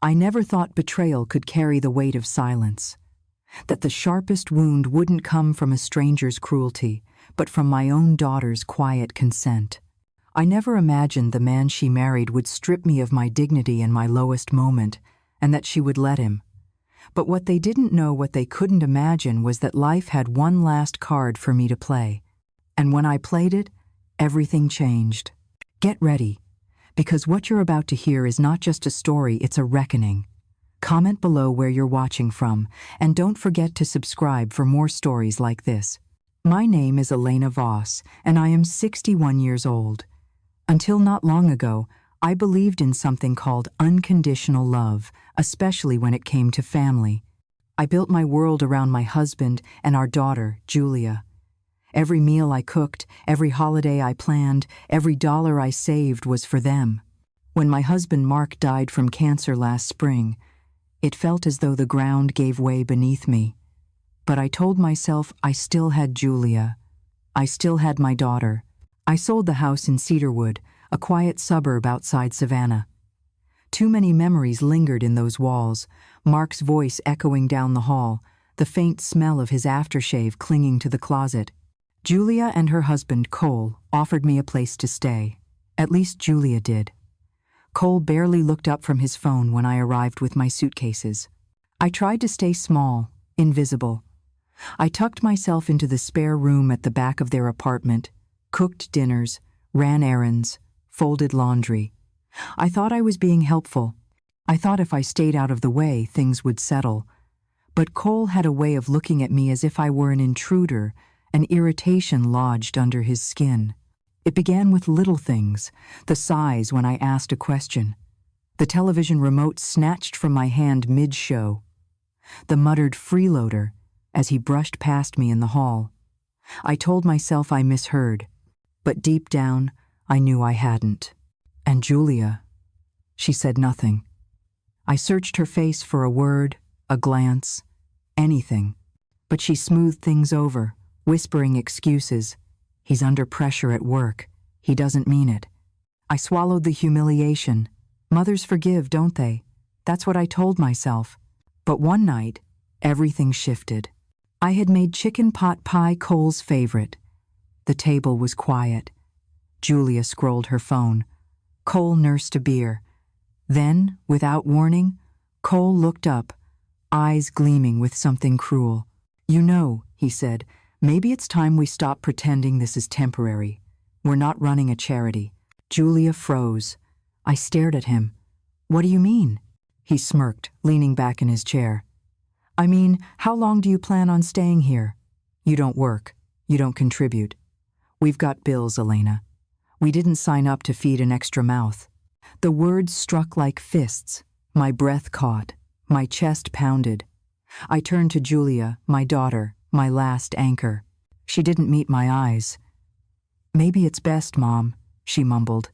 I never thought betrayal could carry the weight of silence, that the sharpest wound wouldn't come from a stranger's cruelty, but from my own daughter's quiet consent. I never imagined the man she married would strip me of my dignity in my lowest moment, and that she would let him. But what they didn't know, what they couldn't imagine, was that life had one last card for me to play. And when I played it, everything changed. Get ready, because what you're about to hear is not just a story, it's a reckoning. Comment below where you're watching from, and don't forget to subscribe for more stories like this. My name is Elena Voss, and I am 61 years old. Until not long ago, I believed in something called unconditional love, especially when it came to family. I built my world around my husband and our daughter, Julia. Every meal I cooked, every holiday I planned, every dollar I saved was for them. When my husband Mark died from cancer last spring, it felt as though the ground gave way beneath me. But I told myself I still had Julia. I still had my daughter. I sold the house in Cedarwood, a quiet suburb outside Savannah. Too many memories lingered in those walls, Mark's voice echoing down the hall, the faint smell of his aftershave clinging to the closet. Julia and her husband, Cole, offered me a place to stay. At least Julia did. Cole barely looked up from his phone when I arrived with my suitcases. I tried to stay small, invisible. I tucked myself into the spare room at the back of their apartment, cooked dinners, ran errands, folded laundry. I thought I was being helpful. I thought if I stayed out of the way, things would settle. But Cole had a way of looking at me as if I were an intruder, an irritation lodged under his skin. It began with little things, the sighs when I asked a question, the television remote snatched from my hand mid-show, the muttered freeloader as he brushed past me in the hall. I told myself I misheard, but deep down, I knew I hadn't. And Julia, she said nothing. I searched her face for a word, a glance, anything. But she smoothed things over, whispering excuses. He's under pressure at work. He doesn't mean it. I swallowed the humiliation. Mothers forgive, don't they? That's what I told myself. But one night, everything shifted. I had made chicken pot pie Cole's favorite. The table was quiet. Julia scrolled her phone. Cole nursed a beer. Then, without warning, Cole looked up, eyes gleaming with something cruel. "You know," he said, "maybe it's time we stop pretending this is temporary. We're not running a charity." Julia froze. I stared at him. "What do you mean?" He smirked, leaning back in his chair. "I mean, how long do you plan on staying here? You don't work. You don't contribute. We've got bills, Elena. We didn't sign up to feed an extra mouth." The words struck like fists. My breath caught. My chest pounded. I turned to Julia, my daughter, my last anchor. She didn't meet my eyes. "Maybe it's best, Mom," she mumbled.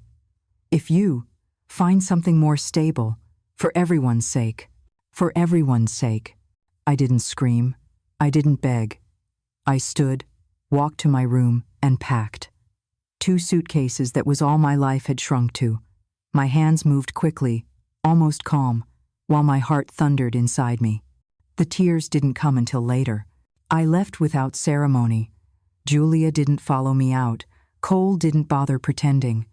"If you find something more stable, for everyone's sake. For everyone's sake." I didn't scream. I didn't beg. I stood, walked to my room, and packed. 2 suitcases that was all my life had shrunk to. My hands moved quickly, almost calm, while my heart thundered inside me. The tears didn't come until later. I left without ceremony. Julia didn't follow me out. Cole didn't bother pretending.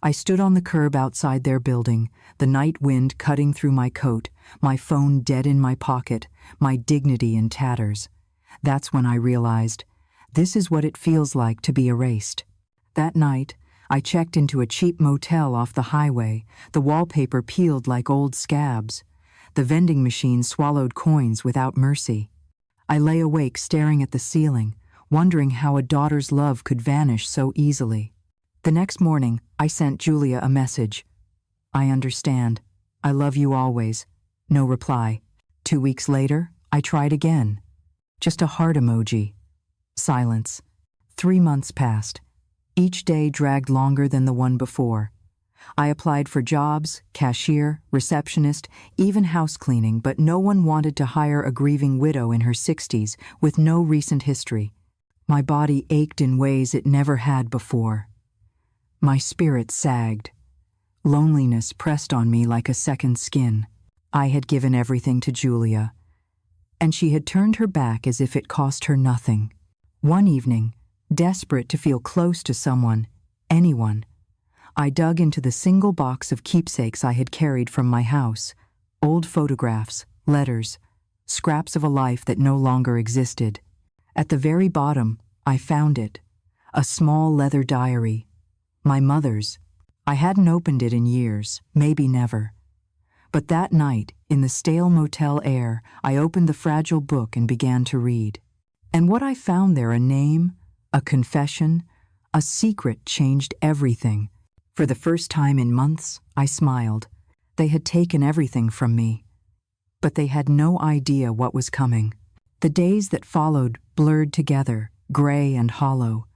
I stood on the curb outside their building, the night wind cutting through my coat, my phone dead in my pocket, my dignity in tatters. That's when I realized, this is what it feels like to be erased. That night, I checked into a cheap motel off the highway, the wallpaper peeled like old scabs. The vending machine swallowed coins without mercy. I lay awake staring at the ceiling, wondering how a daughter's love could vanish so easily. The next morning, I sent Julia a message. "I understand. I love you always." No reply. 2 weeks later, I tried again. Just a heart emoji. Silence. 3 months passed. Each day dragged longer than the one before. I applied for jobs, cashier, receptionist, even house cleaning, but no one wanted to hire a grieving widow in her 60s with no recent history. My body ached in ways it never had before. My spirit sagged. Loneliness pressed on me like a second skin. I had given everything to Julia, and she had turned her back as if it cost her nothing. One evening, desperate to feel close to someone, anyone, I dug into the single box of keepsakes I had carried from my house, old photographs, letters, scraps of a life that no longer existed. At the very bottom, I found it, a small leather diary, my mother's. I hadn't opened it in years, maybe never. But that night, in the stale motel air, I opened the fragile book and began to read. And what I found there, a name, a confession, a secret, changed everything. For the first time in months, I smiled. They had taken everything from me. But they had no idea what was coming. The days that followed blurred together, gray and hollow.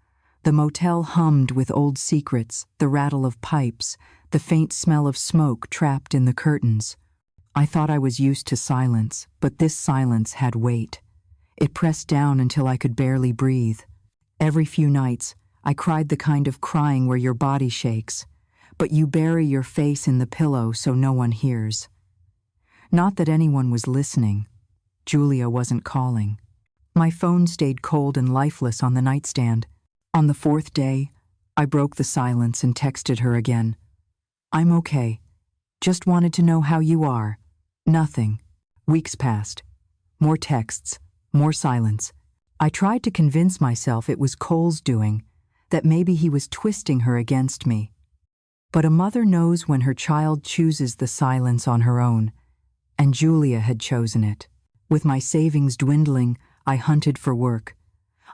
The motel hummed with old secrets, the rattle of pipes, the faint smell of smoke trapped in the curtains. I thought I was used to silence, but this silence had weight. It pressed down until I could barely breathe. Every few nights, I cried the kind of crying where your body shakes, but you bury your face in the pillow so no one hears. Not that anyone was listening. Julia wasn't calling. My phone stayed cold and lifeless on the nightstand. On the fourth day, I broke the silence and texted her again. I'm okay. Just wanted to know how you are. Nothing. Weeks passed. More texts, more silence. I tried to convince myself it was Cole's doing, that maybe he was twisting her against me. But a mother knows when her child chooses the silence on her own, and Julia had chosen it. With my savings dwindling, I hunted for work.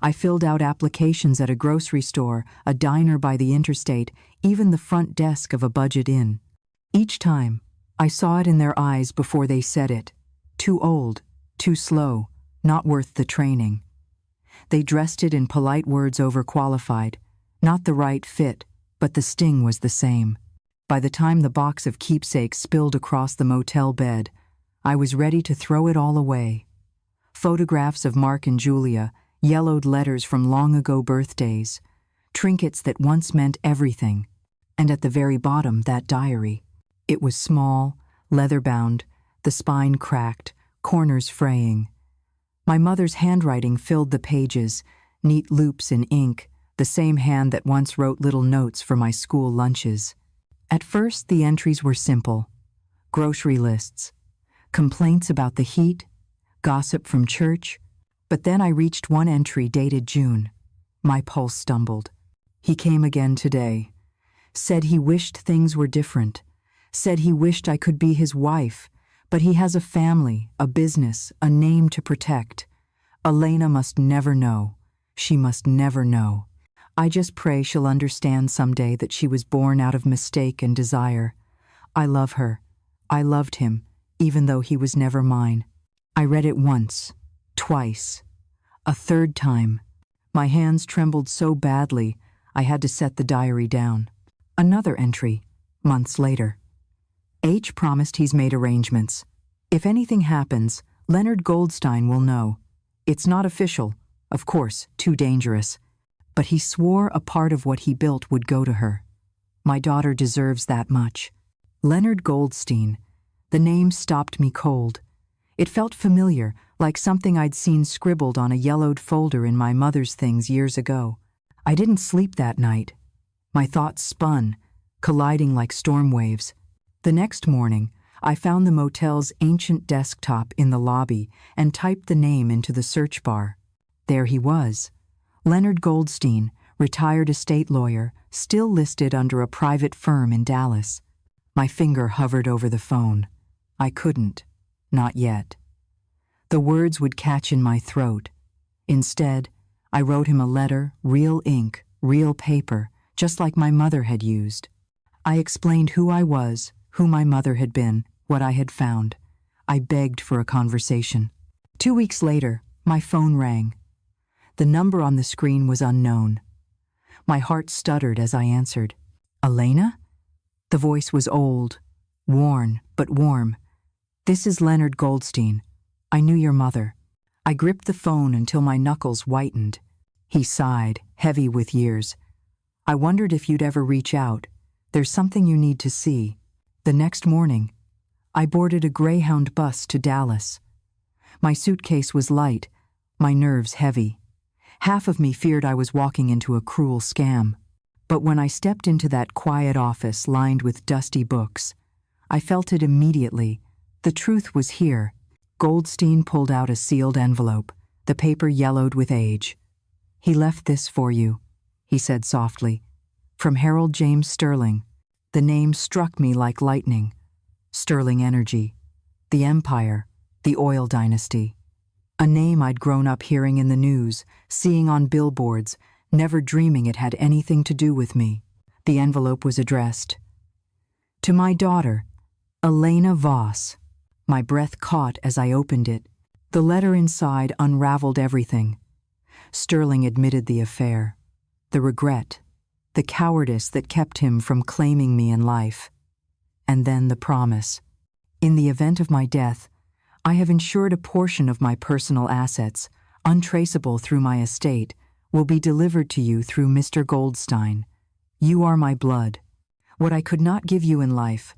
I filled out applications at a grocery store, a diner by the interstate, even the front desk of a budget inn. Each time, I saw it in their eyes before they said it. Too old, too slow, not worth the training. They dressed it in polite words overqualified, not the right fit, but the sting was the same. By the time the box of keepsakes spilled across the motel bed, I was ready to throw it all away. Photographs of Mark and Julia, yellowed letters from long-ago birthdays, trinkets that once meant everything, and at the very bottom, that diary. It was small, leather-bound, the spine cracked, corners fraying. My mother's handwriting filled the pages, neat loops in ink, the same hand that once wrote little notes for my school lunches. At first, the entries were simple. Grocery lists, complaints about the heat, gossip from church. But then I reached one entry dated June. My pulse stumbled. He came again today. Said he wished things were different. Said he wished I could be his wife, but he has a family, a business, a name to protect. Elena must never know. She must never know. I just pray she'll understand someday that she was born out of mistake and desire. I love her. I loved him, even though he was never mine. I read it once. Twice. A third time. My hands trembled so badly, I had to set the diary down. Another entry, months later. H promised he's made arrangements. If anything happens, Leonard Goldstein will know. It's not official, of course, too dangerous. But he swore a part of what he built would go to her. My daughter deserves that much. Leonard Goldstein. The name stopped me cold. It felt familiar, like something I'd seen scribbled on a yellowed folder in my mother's things years ago. I didn't sleep that night. My thoughts spun, colliding like storm waves. The next morning, I found the motel's ancient desktop in the lobby and typed the name into the search bar. There he was. Leonard Goldstein, retired estate lawyer, still listed under a private firm in Dallas. My finger hovered over the phone. I couldn't. Not yet. The words would catch in my throat. Instead, I wrote him a letter, real ink, real paper, just like my mother had used. I explained who I was, who my mother had been, what I had found. I begged for a conversation. 2 weeks later, my phone rang. The number on the screen was unknown. My heart stuttered as I answered. Elena? The voice was old, worn, but warm. This is Leonard Goldstein. I knew your mother. I gripped the phone until my knuckles whitened. He sighed, heavy with years. I wondered if you'd ever reach out. There's something you need to see. The next morning, I boarded a Greyhound bus to Dallas. My suitcase was light, my nerves heavy. Half of me feared I was walking into a cruel scam. But when I stepped into that quiet office lined with dusty books, I felt it immediately. The truth was here. Goldstein pulled out a sealed envelope, the paper yellowed with age. "He left this for you," he said softly. "From Harold James Sterling." The name struck me like lightning. Sterling Energy, the Empire, the oil dynasty. A name I'd grown up hearing in the news, seeing on billboards, never dreaming it had anything to do with me. The envelope was addressed to my daughter, Elena Voss. My breath caught as I opened it. The letter inside unraveled everything. Sterling admitted the affair, the regret, the cowardice that kept him from claiming me in life. And then the promise. "In the event of my death, I have insured a portion of my personal assets, untraceable through my estate, will be delivered to you through Mr. Goldstein. You are my blood. What I could not give you in life,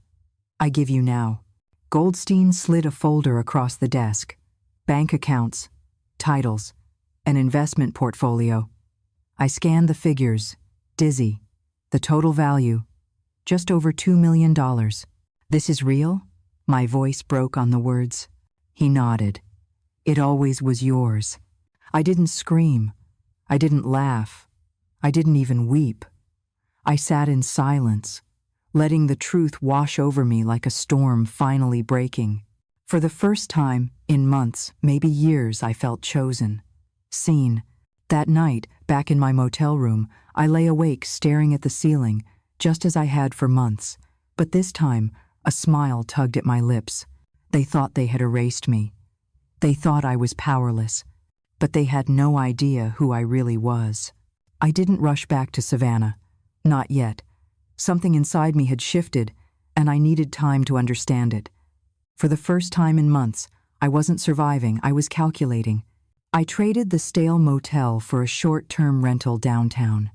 I give you now." Goldstein slid a folder across the desk. Bank accounts, titles, an investment portfolio. I scanned the figures, dizzy. The total value, just over $2 million. "This is real?" My voice broke on the words. He nodded. "It always was yours." I didn't scream. I didn't laugh. I didn't even weep. I sat in silence, letting the truth wash over me like a storm finally breaking. For the first time in months, maybe years, I felt chosen, seen. That night, back in my motel room, I lay awake staring at the ceiling, just as I had for months. But this time, a smile tugged at my lips. They thought they had erased me. They thought I was powerless. But they had no idea who I really was. I didn't rush back to Savannah. Not yet. Something inside me had shifted, and I needed time to understand it. For the first time in months, I wasn't surviving, I was calculating. I traded the stale motel for a short-term rental downtown.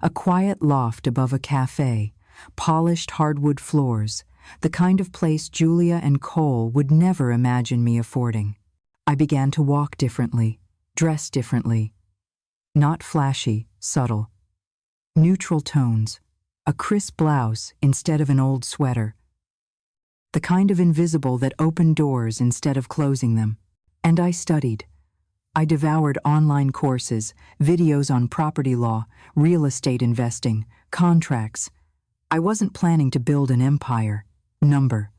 A quiet loft above a cafe, polished hardwood floors, the kind of place Julia and Cole would never imagine me affording. I began to walk differently, dress differently. Not flashy, subtle. Neutral tones, a crisp blouse instead of an old sweater. The kind of invisible that opened doors instead of closing them. And I studied. I devoured online courses, videos on property law, real estate investing, contracts. I wasn't planning to build an empire. Number.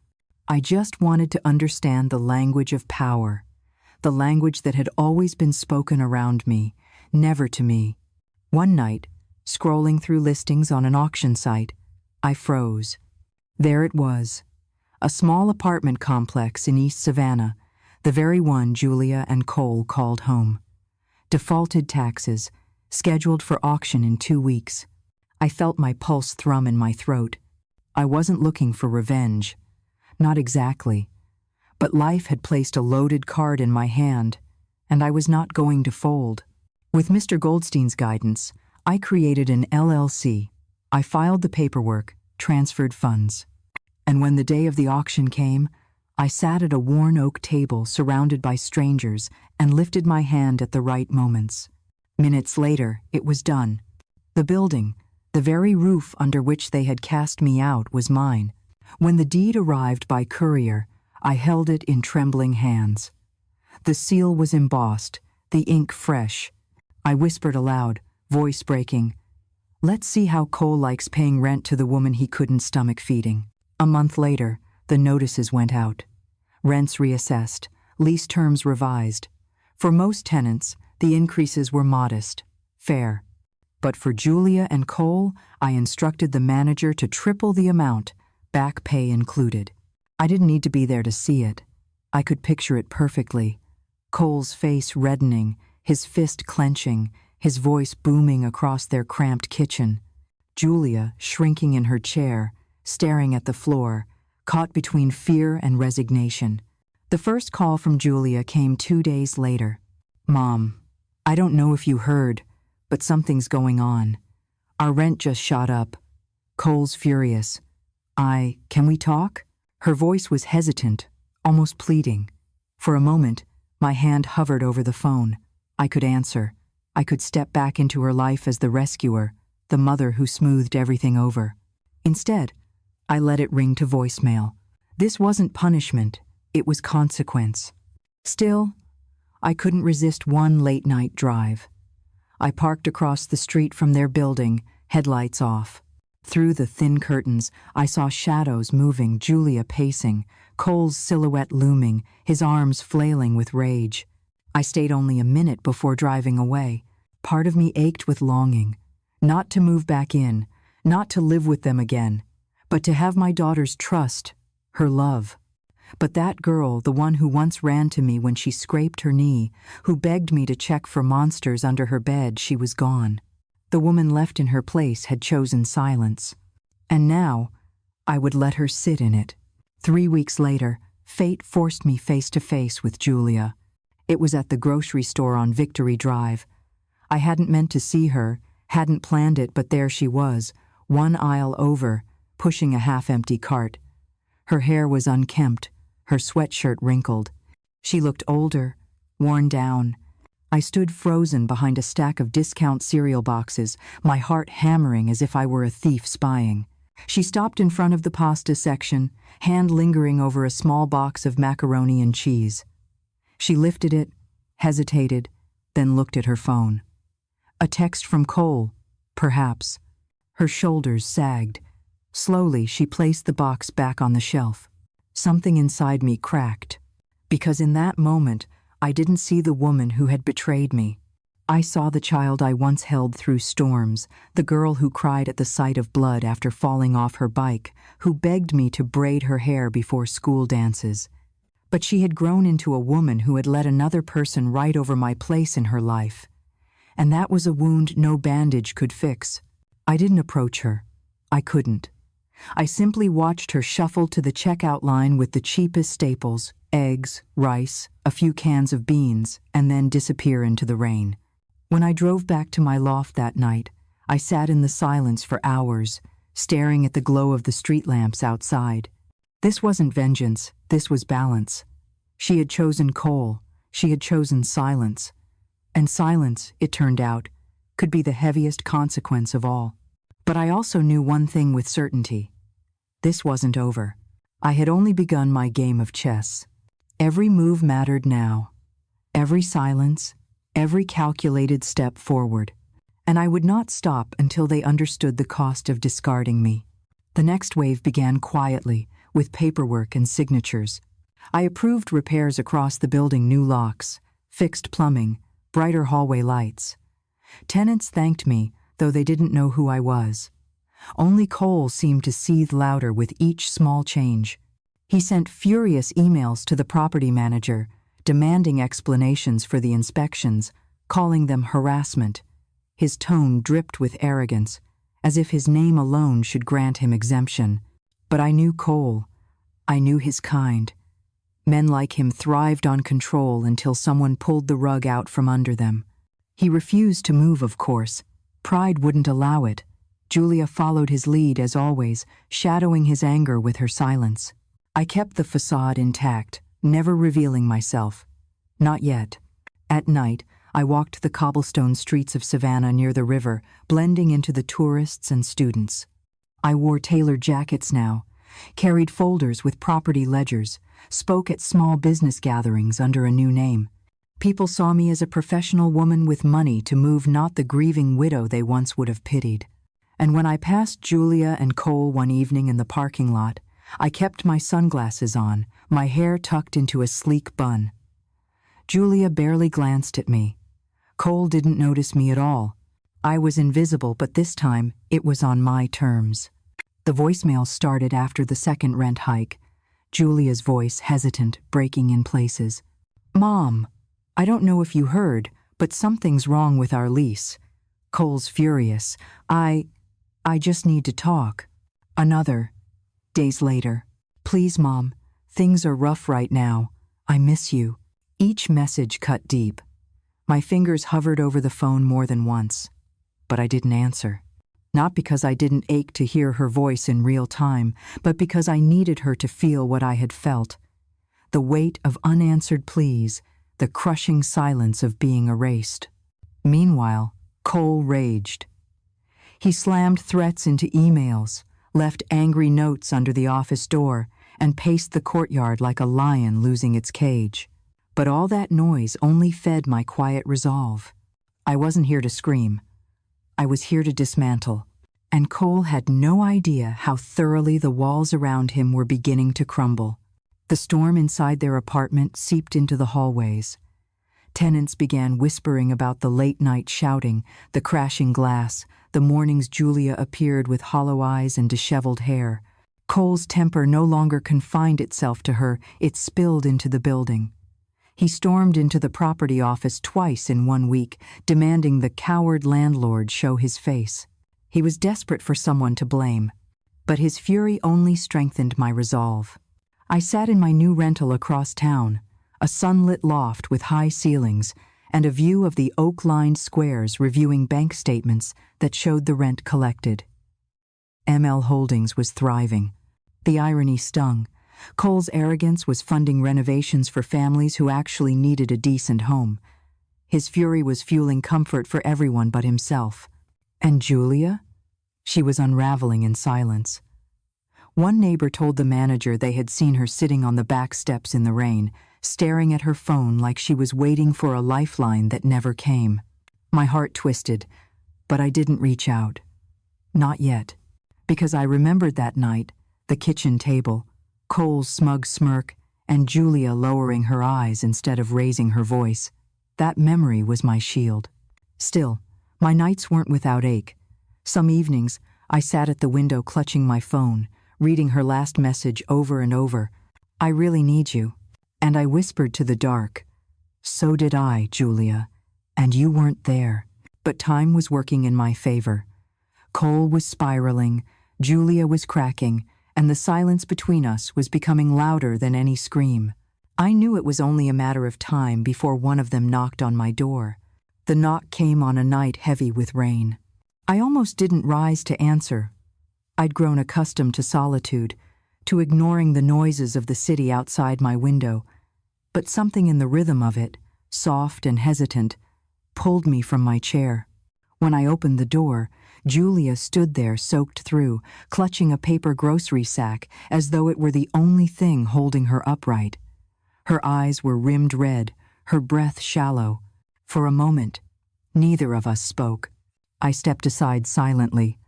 I just wanted to understand the language of power, the language that had always been spoken around me, never to me. One night, scrolling through listings on an auction site, I froze. There it was, a small apartment complex in East Savannah, the very one Julia and Cole called home. Defaulted taxes, scheduled for auction in 2 weeks. I felt my pulse thrum in my throat. I wasn't looking for revenge. Not exactly. But life had placed a loaded card in my hand, and I was not going to fold. With Mr. Goldstein's guidance, I created an LLC. I filed the paperwork, transferred funds. And when the day of the auction came, I sat at a worn oak table surrounded by strangers and lifted my hand at the right moments. Minutes later, it was done. The building, the very roof under which they had cast me out, was mine. When the deed arrived by courier, I held it in trembling hands. The seal was embossed, the ink fresh. I whispered aloud, voice breaking, "Let's see how Cole likes paying rent to the woman he couldn't stomach feeding." A month later, the notices went out. Rents reassessed, lease terms revised. For most tenants, the increases were modest, fair. But for Julia and Cole, I instructed the manager to triple the amount, back pay included. I didn't need to be there to see it. I could picture it perfectly. Cole's face reddening, his fist clenching, his voice booming across their cramped kitchen. Julia shrinking in her chair, staring at the floor, caught between fear and resignation. The first call from Julia came 2 days later. "Mom, I don't know if you heard, but something's going on. Our rent just shot up. Cole's furious. Can we talk?" Her voice was hesitant, almost pleading. For a moment, my hand hovered over the phone. I could answer. I could step back into her life as the rescuer, the mother who smoothed everything over. Instead, I let it ring to voicemail. This wasn't punishment, it was consequence. Still, I couldn't resist one late-night drive. I parked across the street from their building, headlights off. Through the thin curtains, I saw shadows moving, Julia pacing, Cole's silhouette looming, his arms flailing with rage. I stayed only a minute before driving away. Part of me ached with longing, not to move back in, not to live with them again, but to have my daughter's trust, her love. But that girl, the one who once ran to me when she scraped her knee, who begged me to check for monsters under her bed, she was gone. The woman left in her place had chosen silence. And now, I would let her sit in it. 3 weeks later, fate forced me face to face with Julia. It was at the grocery store on Victory Drive. I hadn't meant to see her, hadn't planned it, but there she was, one aisle over, pushing a half-empty cart. Her hair was unkempt, her sweatshirt wrinkled. She looked older, worn down. I stood frozen behind a stack of discount cereal boxes, my heart hammering as if I were a thief spying. She stopped in front of the pasta section, hand lingering over a small box of macaroni and cheese. She lifted it, hesitated, then looked at her phone. A text from Cole, perhaps. Her shoulders sagged. Slowly, she placed the box back on the shelf. Something inside me cracked, because in that moment, I didn't see the woman who had betrayed me. I saw the child I once held through storms, the girl who cried at the sight of blood after falling off her bike, who begged me to braid her hair before school dances. But she had grown into a woman who had let another person right over my place in her life. And that was a wound no bandage could fix. I didn't approach her. I couldn't. I simply watched her shuffle to the checkout line with the cheapest staples, eggs, rice, a few cans of beans, and then disappear into the rain. When I drove back to my loft that night, I sat in the silence for hours, staring at the glow of the street lamps outside. This wasn't vengeance, this was balance. She had chosen Cole, she had chosen silence. And silence, it turned out, could be the heaviest consequence of all. But I also knew one thing with certainty. This wasn't over. I had only begun my game of chess. Every move mattered now. Every silence, every calculated step forward. And I would not stop until they understood the cost of discarding me. The next wave began quietly, with paperwork and signatures. I approved repairs across the building, new locks, fixed plumbing, brighter hallway lights. Tenants thanked me, though they didn't know who I was. Only Cole seemed to seethe louder with each small change. He sent furious emails to the property manager, demanding explanations for the inspections, calling them harassment. His tone dripped with arrogance, as if his name alone should grant him exemption. But I knew Cole. I knew his kind. Men like him thrived on control until someone pulled the rug out from under them. He refused to move, of course. Pride wouldn't allow it. Julia followed his lead as always, shadowing his anger with her silence. I kept the facade intact, never revealing myself. Not yet. At night, I walked the cobblestone streets of Savannah near the river, blending into the tourists and students. I wore tailored jackets now, carried folders with property ledgers, spoke at small business gatherings under a new name. People saw me as a professional woman with money to move, not the grieving widow they once would have pitied. And when I passed Julia and Cole one evening in the parking lot, I kept my sunglasses on, my hair tucked into a sleek bun. Julia barely glanced at me. Cole didn't notice me at all. I was invisible, but this time it was on my terms. The voicemail started after the second rent hike, Julia's voice hesitant, breaking in places. "Mom, I don't know if you heard, but something's wrong with our lease." Cole's furious. I just need to talk." Another. Days later. "Please, Mom, things are rough right now. I miss you." Each message cut deep. My fingers hovered over the phone more than once, but I didn't answer. not because I didn't ache to hear her voice in real time, but because I needed her to feel what I had felt. The weight of unanswered pleas, the crushing silence of being erased. Meanwhile, Cole raged. He slammed threats into emails, left angry notes under the office door, and paced the courtyard like a lion losing its cage. But all that noise only fed my quiet resolve. I wasn't here to scream. I was here to dismantle. And Cole had no idea how thoroughly the walls around him were beginning to crumble. The storm inside their apartment seeped into the hallways. Tenants began whispering about the late-night shouting, the crashing glass, the mornings Julia appeared with hollow eyes and disheveled hair. Cole's temper no longer confined itself to her, it spilled into the building. He stormed into the property office twice in 1 week, demanding the coward landlord show his face. He was desperate for someone to blame, but his fury only strengthened my resolve. I sat in my new rental across town, a sunlit loft with high ceilings, and a view of the oak-lined squares reviewing bank statements that showed the rent collected. ML Holdings was thriving. The irony stung. Cole's arrogance was funding renovations for families who actually needed a decent home. His fury was fueling comfort for everyone but himself. And Julia? She was unraveling in silence. One neighbor told the manager they had seen her sitting on the back steps in the rain, staring at her phone like she was waiting for a lifeline that never came. My heart twisted, but I didn't reach out. Not yet, because I remembered that night, the kitchen table, Cole's smug smirk, and Julia lowering her eyes instead of raising her voice. That memory was my shield. Still, my nights weren't without ache. Some evenings, I sat at the window clutching my phone, reading her last message over and over. "I really need you." And I whispered to the dark, "So did I, Julia, and you weren't there." But time was working in my favor. Cole was spiraling, Julia was cracking, and the silence between us was becoming louder than any scream. I knew it was only a matter of time before one of them knocked on my door. The knock came on a night heavy with rain. I almost didn't rise to answer. I'd grown accustomed to solitude, to ignoring the noises of the city outside my window, but something in the rhythm of it, soft and hesitant, pulled me from my chair. When I opened the door, Julia stood there soaked through, clutching a paper grocery sack as though it were the only thing holding her upright. Her eyes were rimmed red, her breath shallow. For a moment, neither of us spoke. I stepped aside silently.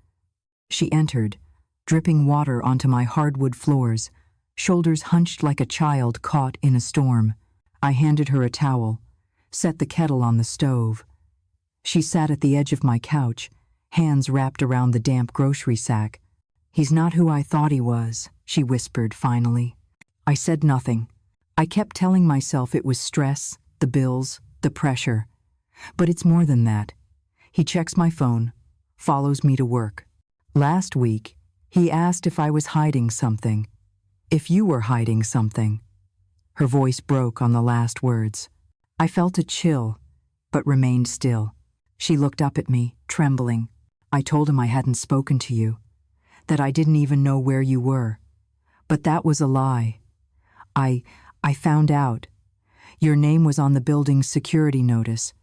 She entered, dripping water onto my hardwood floors, shoulders hunched like a child caught in a storm. I handed her a towel, set the kettle on the stove. She sat at the edge of my couch, hands wrapped around the damp grocery sack. "He's not who I thought he was," she whispered finally. I said nothing. I kept telling myself it was stress, the bills, the pressure. But it's more than that. He checks my phone, follows me to work. Last week, he asked if I was hiding something. If you were hiding something. Her voice broke on the last words. I felt a chill, but remained still. She looked up at me, trembling. I told him I hadn't spoken to you, that I didn't even know where you were. But that was a lie. I found out. Your name was on the building's security notice.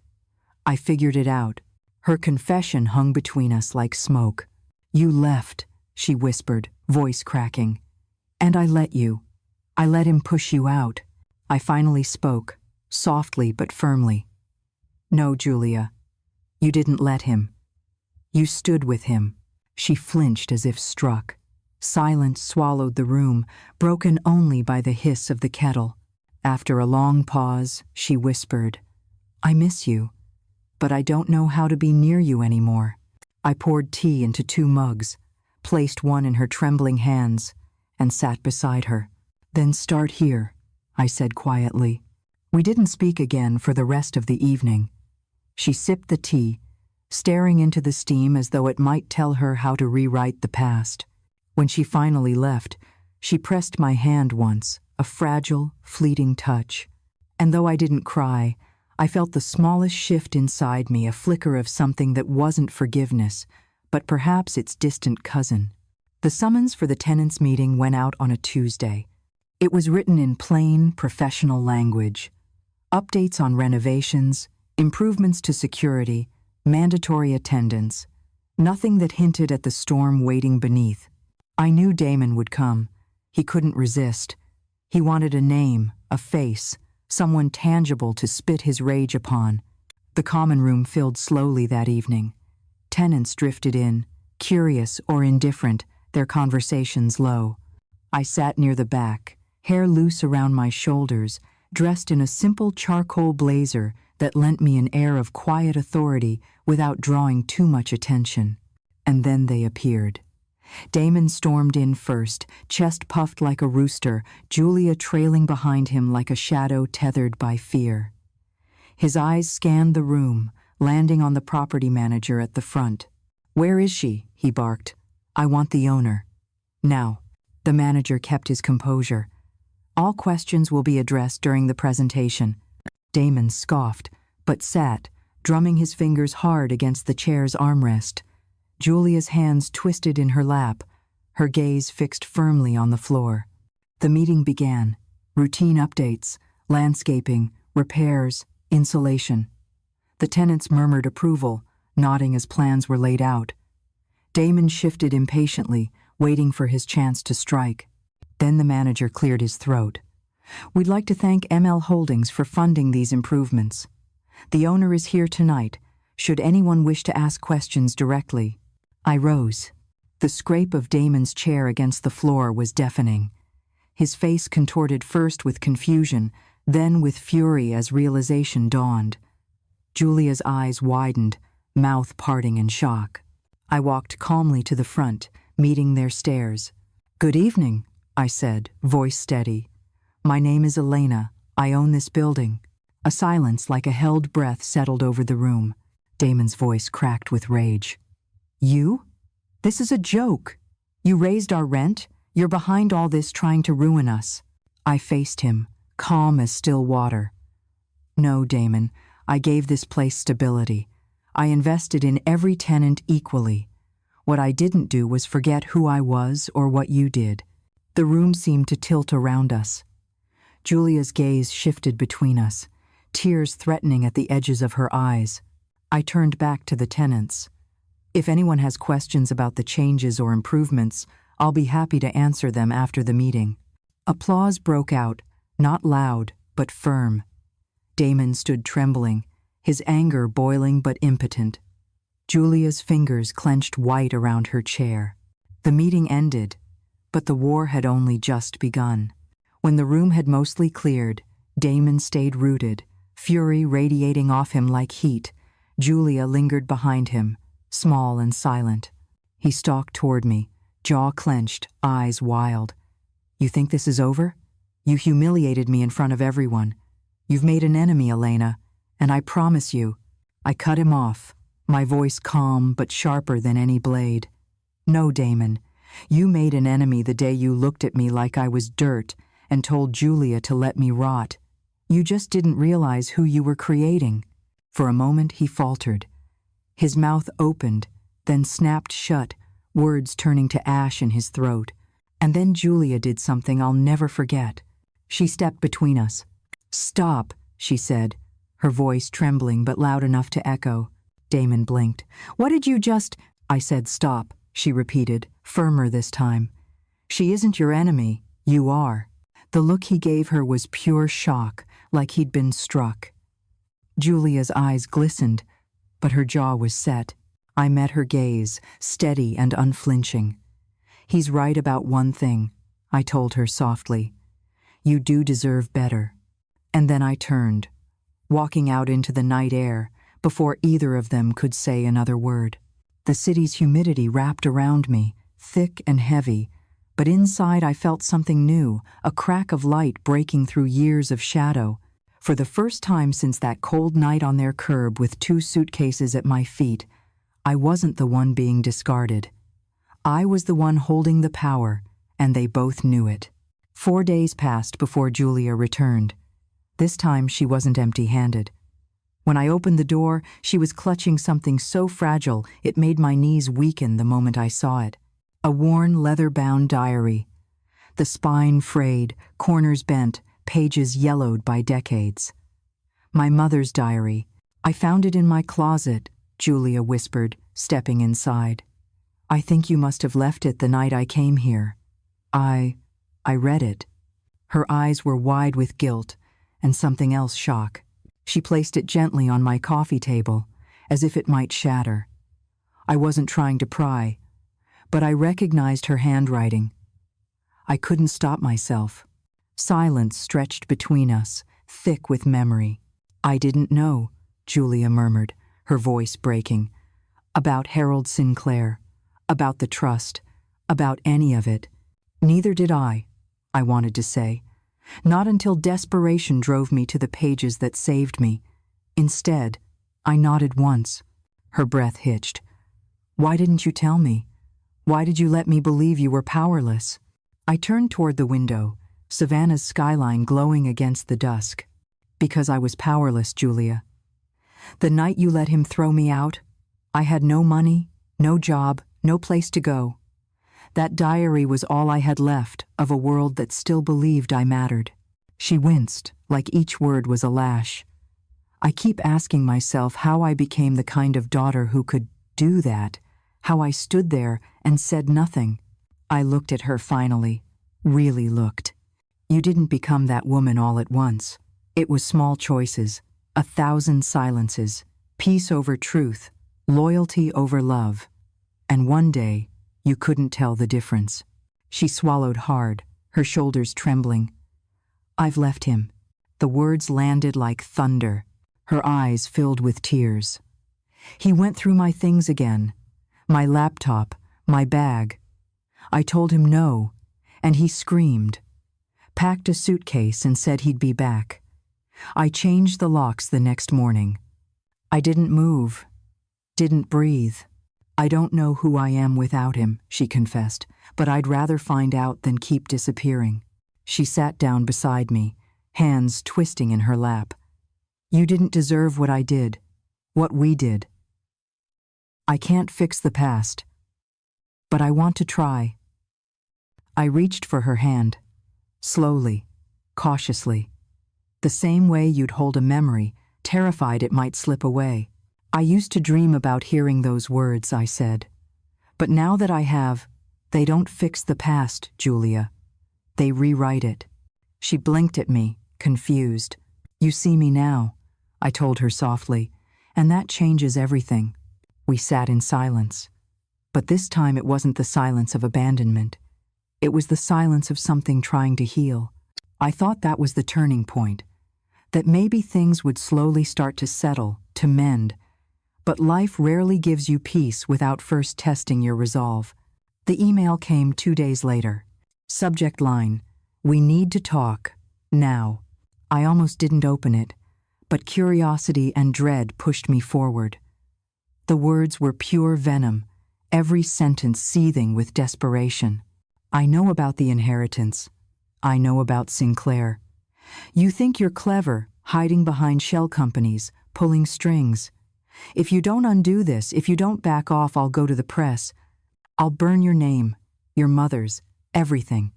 I figured it out. Her confession hung between us like smoke. "You left," she whispered, voice cracking. "And I let you. I let him push you out." I finally spoke, softly but firmly. "No, Julia. You didn't let him. You stood with him." She flinched as if struck. Silence swallowed the room, broken only by the hiss of the kettle. After a long pause, she whispered, "I miss you, but I don't know how to be near you anymore." I poured tea into 2 mugs, placed one in her trembling hands, and sat beside her. "Then start here," I said quietly. We didn't speak again for the rest of the evening. She sipped the tea, staring into the steam as though it might tell her how to rewrite the past. When she finally left, she pressed my hand once, a fragile, fleeting touch. And though I didn't cry, I felt the smallest shift inside me, a flicker of something that wasn't forgiveness, but perhaps its distant cousin. The summons for the tenants' meeting went out on a Tuesday. It was written in plain, professional language. Updates on renovations, improvements to security, mandatory attendance. Nothing that hinted at the storm waiting beneath. I knew Damon would come. He couldn't resist. He wanted a name, a face, someone tangible to spit his rage upon. The common room filled slowly that evening. Tenants drifted in, curious or indifferent, their conversations low. I sat near the back, hair loose around my shoulders, dressed in a simple charcoal blazer that lent me an air of quiet authority without drawing too much attention. And then they appeared. Damon stormed in first, chest puffed like a rooster, Julia trailing behind him like a shadow tethered by fear. His eyes scanned the room, landing on the property manager at the front. "Where is she?" he barked. "I want the owner." "Now." The manager kept his composure. "All questions will be addressed during the presentation." Damon scoffed, but sat, drumming his fingers hard against the chair's armrest. Julia's hands twisted in her lap, her gaze fixed firmly on the floor. The meeting began. Routine updates, landscaping, repairs, insulation. The tenants murmured approval, nodding as plans were laid out. Damon shifted impatiently, waiting for his chance to strike. Then the manager cleared his throat. "We'd like to thank ML Holdings for funding these improvements. The owner is here tonight, should anyone wish to ask questions directly." I rose. The scrape of Damon's chair against the floor was deafening. His face contorted first with confusion, then with fury as realization dawned. Julia's eyes widened, mouth parting in shock. I walked calmly to the front, meeting their stares. "Good evening," I said, voice steady. "My name is Elena. I own this building." A silence like a held breath settled over the room. Damon's voice cracked with rage. "You? This is a joke. You raised our rent. You're behind all this trying to ruin us." I faced him, calm as still water. "No, Damon, I gave this place stability. I invested in every tenant equally. What I didn't do was forget who I was or what you did." The room seemed to tilt around us. Julia's gaze shifted between us, tears threatening at the edges of her eyes. I turned back to the tenants. "If anyone has questions about the changes or improvements, I'll be happy to answer them after the meeting." Applause broke out, not loud, but firm. Damon stood trembling, his anger boiling but impotent. Julia's fingers clenched white around her chair. The meeting ended, but the war had only just begun. When the room had mostly cleared, Damon stayed rooted, fury radiating off him like heat. Julia lingered behind him, small and silent. He stalked toward me, jaw clenched, eyes wild. "You think this is over? You humiliated me in front of everyone. You've made an enemy, Elena, and I promise you." I cut him off, my voice calm but sharper than any blade. "No, Damon, you made an enemy the day you looked at me like I was dirt and told Julia to let me rot. You just didn't realize who you were creating." For a moment he faltered. His mouth opened, then snapped shut, words turning to ash in his throat. And then Julia did something I'll never forget. She stepped between us. "Stop," she said, her voice trembling but loud enough to echo. Damon blinked. "What did you just—" I said stop, she repeated, firmer this time. "She isn't your enemy, you are." The look he gave her was pure shock, like he'd been struck. Julia's eyes glistened, but her jaw was set. I met her gaze, steady and unflinching. "He's right about one thing," I told her softly. "You do deserve better." And then I turned, walking out into the night air before either of them could say another word. The city's humidity wrapped around me, thick and heavy, but inside I felt something new, a crack of light breaking through years of shadow. For the first time since that cold night on their curb with 2 suitcases at my feet, I wasn't the one being discarded. I was the one holding the power, and they both knew it. 4 days passed before Julia returned. This time she wasn't empty-handed. When I opened the door, she was clutching something so fragile it made my knees weaken the moment I saw it. A worn, leather-bound diary. The spine frayed, corners bent, pages yellowed by decades. My mother's diary. I found it in my closet, Julia whispered, stepping inside. I think you must have left it the night I came here. I read it. Her eyes were wide with guilt and something else shock. She placed it gently on my coffee table, as if it might shatter. I wasn't trying to pry, but I recognized her handwriting. I couldn't stop myself. Silence stretched between us, thick with memory. I didn't know, Julia murmured, her voice breaking. About Harold Sinclair, about the trust, about any of it. Neither did I wanted to say. Not until desperation drove me to the pages that saved me. Instead, I nodded once. Her breath hitched. Why didn't you tell me? Why did you let me believe you were powerless? I turned toward the window, Savannah's skyline glowing against the dusk. Because I was powerless, Julia. The night you let him throw me out, I had no money, no job, no place to go. That diary was all I had left of a world that still believed I mattered. She winced, like each word was a lash. I keep asking myself how I became the kind of daughter who could do that, how I stood there and said nothing. I looked at her finally, really looked. You didn't become that woman all at once. It was small choices, 1,000 silences, peace over truth, loyalty over love. And one day, you couldn't tell the difference. She swallowed hard, her shoulders trembling. I've left him. The words landed like thunder. Her eyes filled with tears. He went through my things again. My laptop, my bag. I told him no, and he screamed. Packed a suitcase and said he'd be back. I changed the locks the next morning. I didn't move, didn't breathe. I don't know who I am without him, she confessed, but I'd rather find out than keep disappearing. She sat down beside me, hands twisting in her lap. You didn't deserve what I did, what we did. I can't fix the past, but I want to try. I reached for her hand, slowly, cautiously, the same way you'd hold a memory, terrified it might slip away. I used to dream about hearing those words, I said. But now that I have, they don't fix the past, Julia. They rewrite it. She blinked at me, confused. You see me now, I told her softly, and that changes everything. We sat in silence. But this time it wasn't the silence of abandonment. It was the silence of something trying to heal. I thought that was the turning point, that maybe things would slowly start to settle, to mend. But life rarely gives you peace without first testing your resolve. The email came 2 days later. Subject line, we need to talk, now. I almost didn't open it, but curiosity and dread pushed me forward. The words were pure venom, every sentence seething with desperation. I know about the inheritance. I know about Sinclair. You think you're clever, hiding behind shell companies, pulling strings. If you don't undo this, if you don't back off, I'll go to the press. I'll burn your name, your mother's, everything.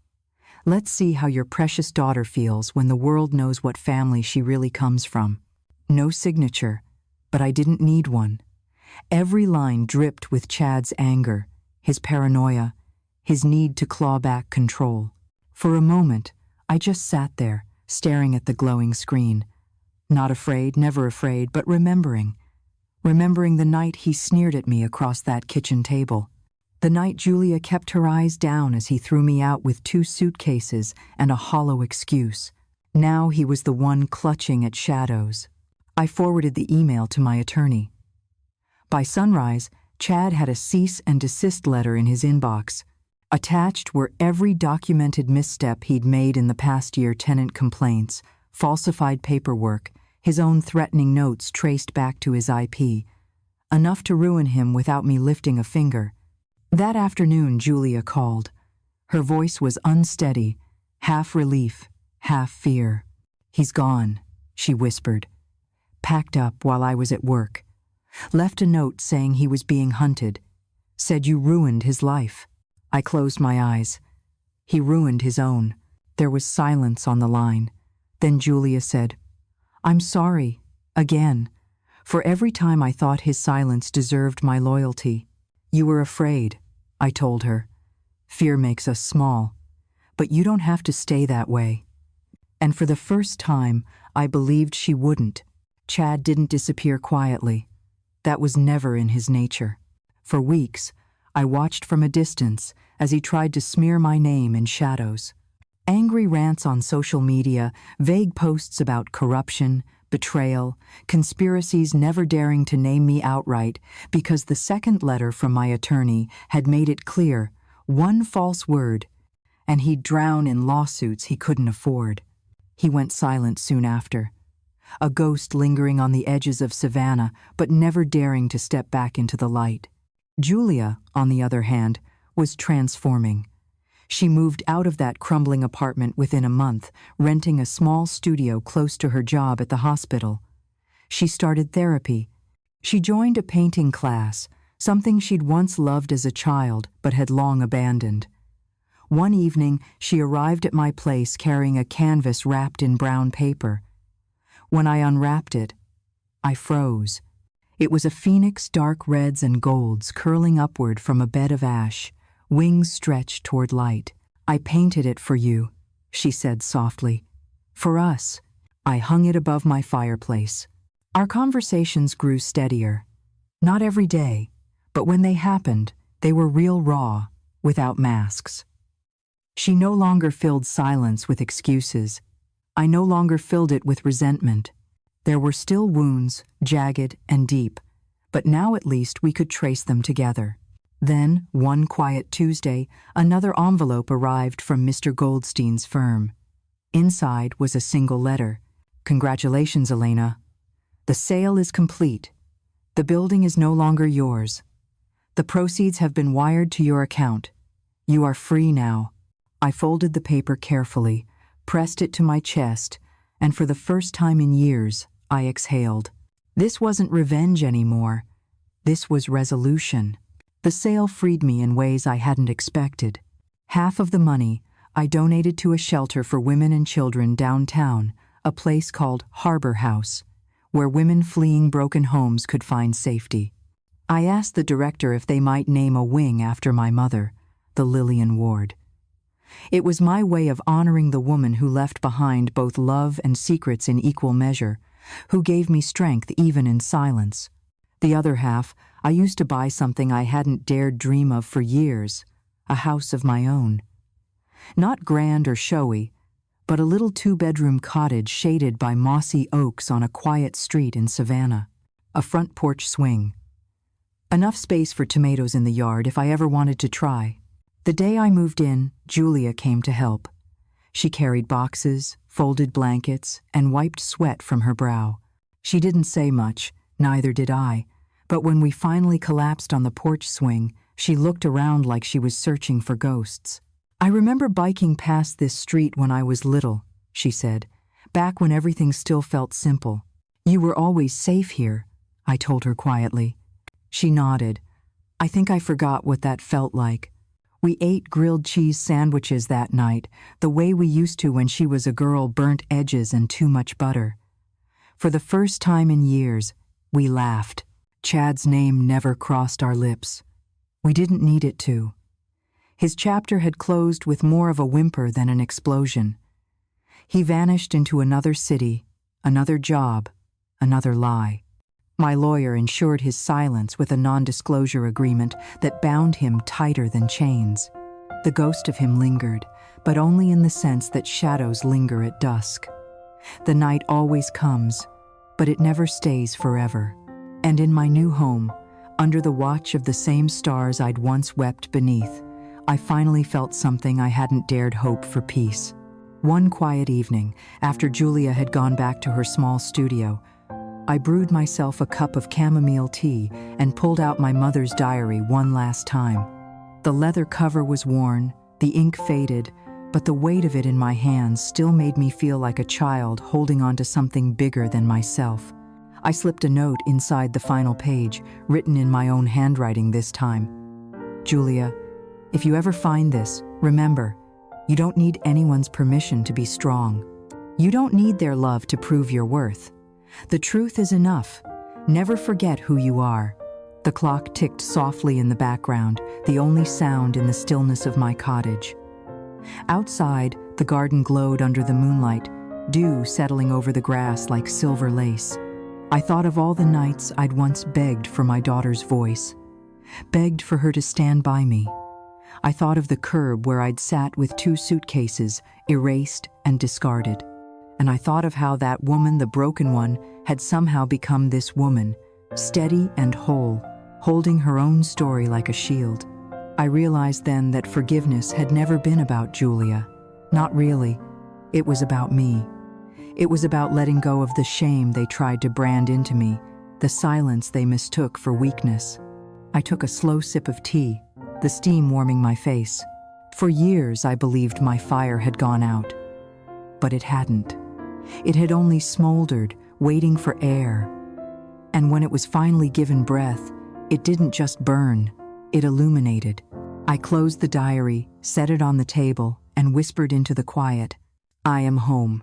Let's see how your precious daughter feels when the world knows what family she really comes from. No signature, but I didn't need one. Every line dripped with Chad's anger, his paranoia, his need to claw back control. For a moment, I just sat there, staring at the glowing screen. Not afraid, never afraid, but remembering the night he sneered at me across that kitchen table. The night Julia kept her eyes down as he threw me out with 2 suitcases and a hollow excuse. Now he was the one clutching at shadows. I forwarded the email to my attorney. By sunrise, Chad had a cease and desist letter in his inbox. Attached were every documented misstep he'd made in the past year: tenant complaints, falsified paperwork, his own threatening notes traced back to his IP. Enough to ruin him without me lifting a finger. That afternoon, Julia called. Her voice was unsteady, half relief, half fear. He's gone, she whispered. packed up while I was at work, left a note saying he was being hunted, said you ruined his life. I closed my eyes. He ruined his own. There was silence on the line. Then Julia said, I'm sorry, again, for every time I thought his silence deserved my loyalty. You were afraid, I told her. Fear makes us small, but you don't have to stay that way. And for the first time, I believed she wouldn't. Chad didn't disappear quietly. That was never in his nature. For weeks, I watched from a distance as he tried to smear my name in shadows. Angry rants on social media, vague posts about corruption, betrayal, conspiracies, never daring to name me outright because the second letter from my attorney had made it clear, one false word, and he'd drown in lawsuits he couldn't afford. He went silent soon after, a ghost lingering on the edges of Savannah but never daring to step back into the light. Julia, on the other hand, was transforming. She moved out of that crumbling apartment within a month, renting a small studio close to her job at the hospital. She started therapy. She joined a painting class, something she'd once loved as a child but had long abandoned. One evening, she arrived at my place carrying a canvas wrapped in brown paper. When I unwrapped it, I froze. It was a phoenix, dark reds and golds curling upward from a bed of ash, wings stretched toward light. I painted it for you, she said softly. For us. I hung it above my fireplace. Our conversations grew steadier. Not every day, but when they happened, they were real raw, without masks. She no longer filled silence with excuses. I no longer filled it with resentment. There were still wounds, jagged and deep, but now at least we could trace them together. Then, one quiet Tuesday, another envelope arrived from Mr. Goldstein's firm. Inside was a single letter. Congratulations, Elena. The sale is complete. The building is no longer yours. The proceeds have been wired to your account. You are free now. I folded the paper carefully, pressed it to my chest, and for the first time in years, I exhaled. This wasn't revenge anymore. This was resolution. The sale freed me in ways I hadn't expected. Half of the money I donated to a shelter for women and children downtown, a place called Harbor House, where women fleeing broken homes could find safety. I asked the director if they might name a wing after my mother, the Lillian Ward. It was my way of honoring the woman who left behind both love and secrets in equal measure, who gave me strength even in silence. The other half, I used to buy something I hadn't dared dream of for years, a house of my own. Not grand or showy, but a little 2-bedroom cottage shaded by mossy oaks on a quiet street in Savannah. A front porch swing. Enough space for tomatoes in the yard if I ever wanted to try. The day I moved in, Julia came to help. She carried boxes, folded blankets, and wiped sweat from her brow. She didn't say much, neither did I. But when we finally collapsed on the porch swing, she looked around like she was searching for ghosts. I remember biking past this street when I was little, she said, back when everything still felt simple. You were always safe here, I told her quietly. She nodded. I think I forgot what that felt like. We ate grilled cheese sandwiches that night, the way we used to when she was a girl, burnt edges and too much butter. For the first time in years, we laughed. Chad's name never crossed our lips. We didn't need it to. His chapter had closed with more of a whimper than an explosion. He vanished into another city, another job, another lie. My lawyer ensured his silence with a non-disclosure agreement that bound him tighter than chains. The ghost of him lingered, but only in the sense that shadows linger at dusk. The night always comes, but it never stays forever. And in my new home, under the watch of the same stars I'd once wept beneath, I finally felt something I hadn't dared hope for: peace. One quiet evening, after Julia had gone back to her small studio, I brewed myself a cup of chamomile tea and pulled out my mother's diary one last time. The leather cover was worn, the ink faded, but the weight of it in my hands still made me feel like a child holding on to something bigger than myself. I slipped a note inside the final page, written in my own handwriting this time. Julia, if you ever find this, remember, you don't need anyone's permission to be strong. You don't need their love to prove your worth. The truth is enough. Never forget who you are. The clock ticked softly in the background, the only sound in the stillness of my cottage. Outside, the garden glowed under the moonlight, dew settling over the grass like silver lace. I thought of all the nights I'd once begged for my daughter's voice, begged for her to stand by me. I thought of the curb where I'd sat with 2 suitcases, erased and discarded. And I thought of how that woman, the broken one, had somehow become this woman, steady and whole, holding her own story like a shield. I realized then that forgiveness had never been about Julia. Not really. It was about me. It was about letting go of the shame they tried to brand into me, the silence they mistook for weakness. I took a slow sip of tea, the steam warming my face. For years I believed my fire had gone out. But it hadn't. It had only smoldered, waiting for air. And when it was finally given breath, it didn't just burn, it illuminated. I closed the diary, set it on the table, and whispered into the quiet, I am home.